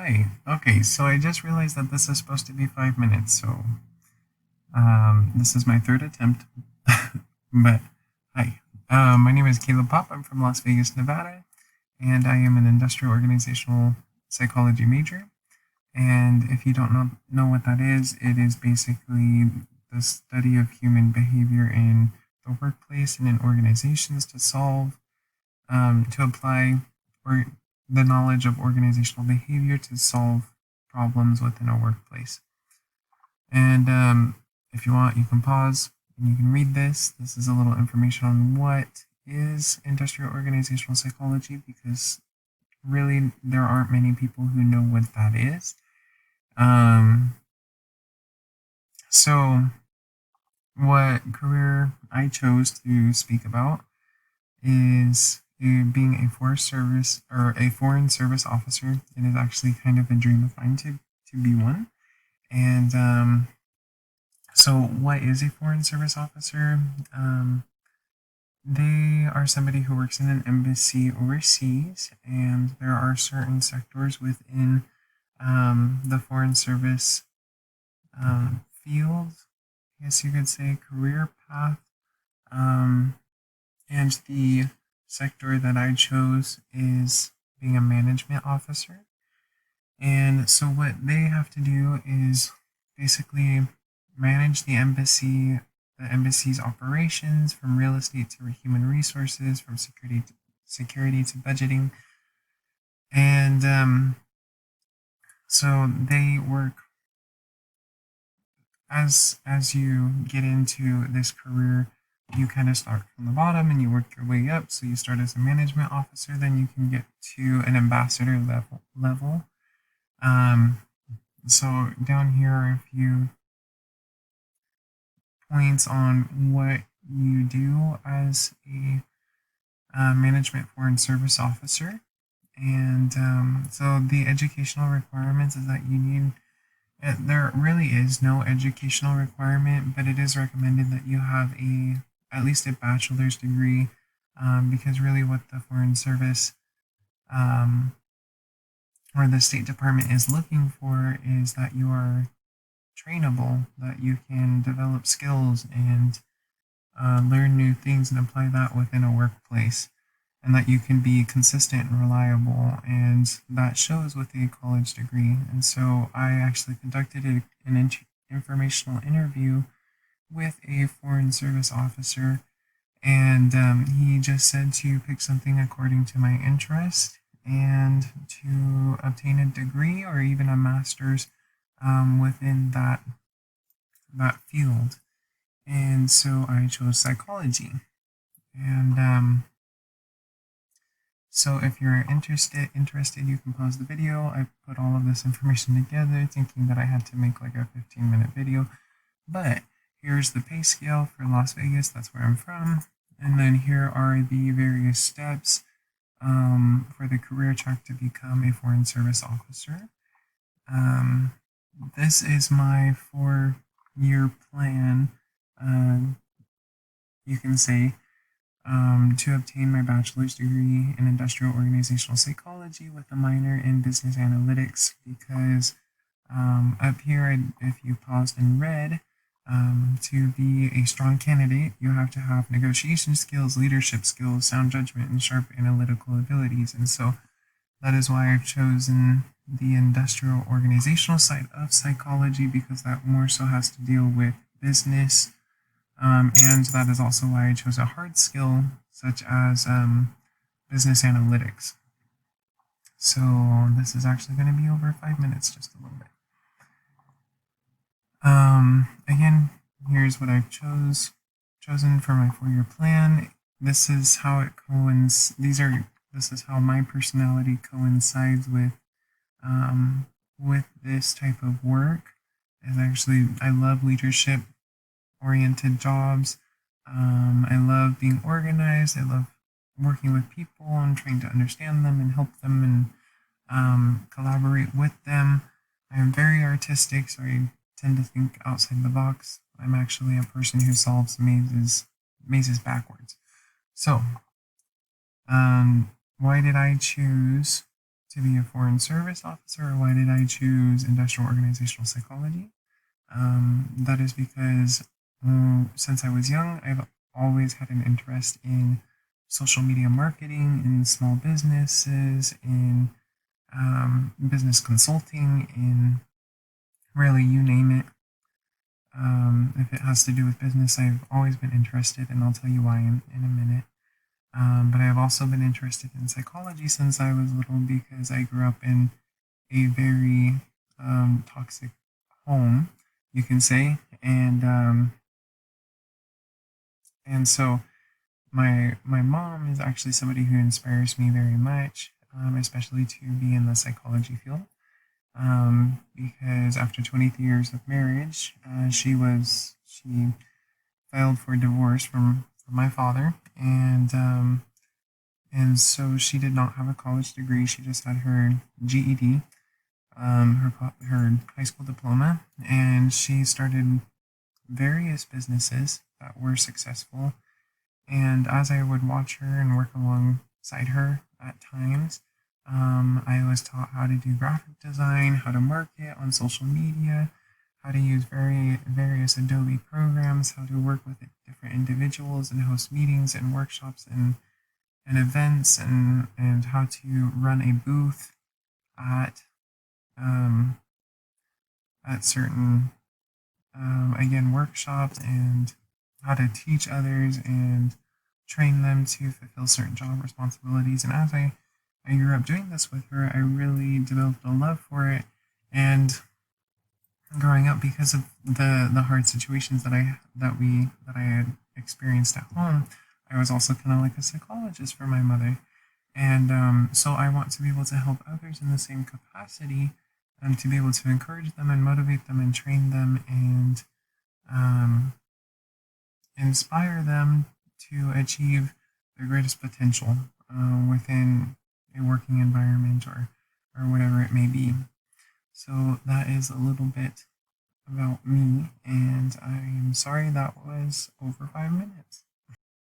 Hi. Okay, so I just realized that this is supposed to be 5 minutes, so this is my third attempt. But hi, my name is Caleb Pop. I'm from Las Vegas, Nevada, and I am an industrial organizational psychology major. And if you don't know what that is, it is basically the study of human behavior in the workplace and in organizations to apply or the knowledge of organizational behavior to solve problems within a workplace. And if you want, you can pause and you can read this. This is a little information on what is industrial organizational psychology because really there aren't many people who know what that is. Um, so, what career I chose to speak about is being a forest service or a foreign service officer. It is actually kind of a dream of mine to be one. And so, what is a foreign service officer? They are somebody who works in an embassy overseas, and there are certain sectors within the foreign service field, I guess you could say, career path. Um, and the sector that I chose is being a management officer. And so, what they have to do is basically manage the embassy's operations from real estate to human resources, from security to budgeting. And so they work as you get into this career, you kind of start from the bottom and you work your way up. So you start as a management officer, then you can get to an ambassador level. Um, so down here are a few points on what you do as a management foreign service officer. And so the educational requirements is that you need, there really is no educational requirement, but it is recommended that you have at least a bachelor's degree, because really what the foreign service um, or the State Department is looking for is that you are trainable, that you can develop skills and learn new things and apply that within a workplace, and that you can be consistent and reliable. And that shows with a college degree. And so I actually conducted an informational interview with a foreign service officer, and he just said to pick something according to my interest and to obtain a degree or even a master's within that field. And so I chose psychology. And so if you're interested, you can pause the video. I put all of this information together, thinking that I had to make like a 15-minute video. But here's the pay scale for Las Vegas. That's where I'm from. And then here are the various steps for the career track to become a foreign service officer. This is my 4-year plan, you can say, to obtain my bachelor's degree in industrial organizational psychology with a minor in business analytics. Because up here, if you paused and read, to be a strong candidate, you have to have negotiation skills, leadership skills, sound judgment, and sharp analytical abilities. And so that is why I've chosen the industrial organizational side of psychology, because that more so has to deal with business. And that is also why I chose a hard skill such as business analytics. So this is actually going to be over 5 minutes, just a little bit. Again, here's what I've chosen for my 4-year plan. This is how it this is how my personality coincides with this type of work. Is actually, I love leadership oriented jobs. I love being organized. I love working with people and trying to understand them and help them and collaborate with them. I am very artistic, so I tend to think outside the box. I'm actually a person who solves mazes backwards. So, why did I choose to be a foreign service officer, or why did I choose industrial organizational psychology? That is because since I was young, I've always had an interest in social media marketing, in small businesses, in business consulting, in really you name it. If it has to do with business, I've always been interested, and I'll tell you why in a minute. But I've also been interested in psychology since I was little because I grew up in a very toxic home, you can say, and so my mom is actually somebody who inspires me very much, especially to be in the psychology field. Because after 23 years of marriage, she filed for divorce from my father, and so she did not have a college degree. She just had her GED, her high school diploma, and she started various businesses that were successful. And as I would watch her and work alongside her at times, I was taught how to do graphic design, how to market on social media, how to use various Adobe programs, how to work with different individuals and host meetings and workshops and events, and how to run a booth at um, at certain again workshops, and how to teach others and train them to fulfill certain job responsibilities. And as I grew up doing this with her, I really developed a love for it. And growing up, because of the hard situations that I had experienced at home, I was also kind of like a psychologist for my mother. And so I want to be able to help others in the same capacity, to be able to encourage them and motivate them and train them and um, inspire them to achieve their greatest potential within a working environment, or whatever it may be. So that is a little bit about me, and I'm sorry that was over 5 minutes.